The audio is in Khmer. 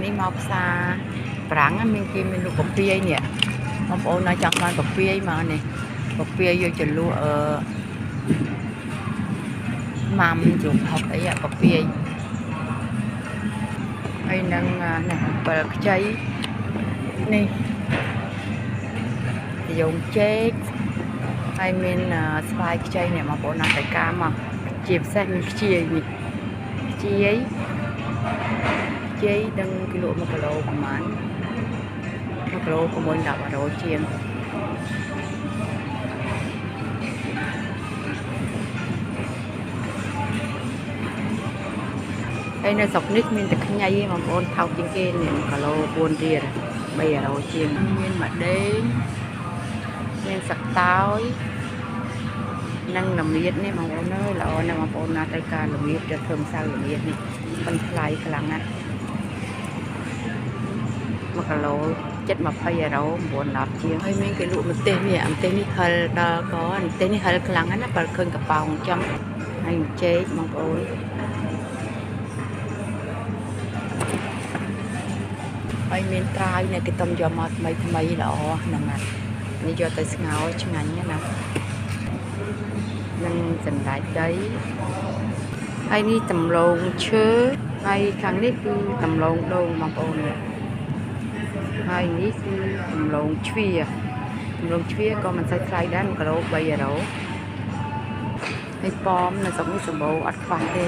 នេះមកផ្សារប្រាំងមានគេមានលក់កាពីអីនេះបងប្អូនណាចង់បានកាពីអីមកនេះកាពីយកទៅលក់ម៉ាំជុំហុកអីកាពីអីហើយនឹងនេះ7ខ្ចីនេះយងចេកហើយមានស្វាយខ្ចីនេះបងប្អូនណាតែការមកជាពិសេសមានខ្ជាយនេះខ្ជាយដឹងគីឡូ1គីឡូប្រហែល1គីឡូ610ជាងហើយនៅស្រុកនេះមានតែខ្ញីបងប្អូនថោកជាងគេនេះ1គីឡូ4រៀល300ជាងមានម្ដេងមានសក្តោយនិងល្មៀតនេះបងប្អូនអើយល្អណាស់បងប្អូនណាត្រូវការល្មៀតទៅធ្វើម្សៅល្មៀតនេះមិនថ្លៃខ្លាំងណាស់1គីឡូ720€910ជាងហើយមានគេលក់ម្ទេសនេះម្ទេសនេះហិលដល់ក៏ម្ទេសនេះហិលខ្លាំងណាស់បើឃើញកប៉ោងចំហើយចេកបងប្អូនហើយមានត្រាវនេះគេទុំយកមកថ្មីល្អហ្នឹងណានេះយកទៅស្ងោរឆ្ងាញ់ណានឹងសណ្តែកដីហើយនេះដំឡូងឈើហើយខាងនេះគឺដំឡូងដូងបងប្អូនហើយនេះគឺដំឡូងជ្វាក៏មិនសូវថ្លៃដែរ1គីឡូ3€ហើយប៉មនៅស្រុកនេះសម្បូរអត់ខ្វះទេ